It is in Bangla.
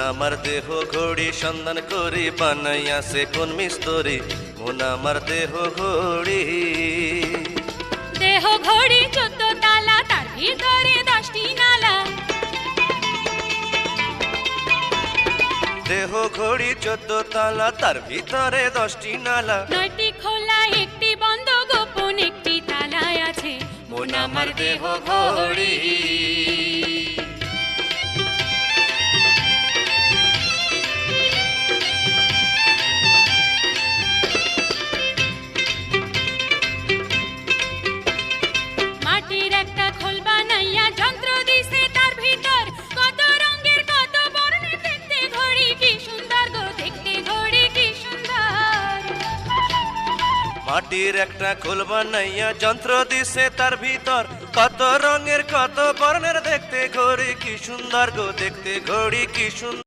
আমার দেহ ঘড়ি সন্ধান করি বানাইয়াছে কোন মিস্তরি মন আমার দেহ ঘড়ি দেহ ঘড়ি 14 তালা তার ভিতরে 10টি নালা দেহ ঘড়ি 14 তালা তার ভিতরে 10টি নালা 9টি খোলা একটি বন্ধ গোপন একটি তালায় আছে মন আমার দেহ ঘড়ি মাটির একটা খোল বানাইয়া যন্ত্র দিছে তার ভিতর কত রঙের কত বর্ণের দেখতে ঘড়ি কি সুন্দর গো দেখতে ঘড়ি কি সুন্দর মাটির একটা খোল বানাইয়া যন্ত্র দিছে তার ভিতর কত রঙের কত বর্ণের দেখতে ঘড়ি কি সুন্দর গো দেখতে ঘড়ি কি সুন্দর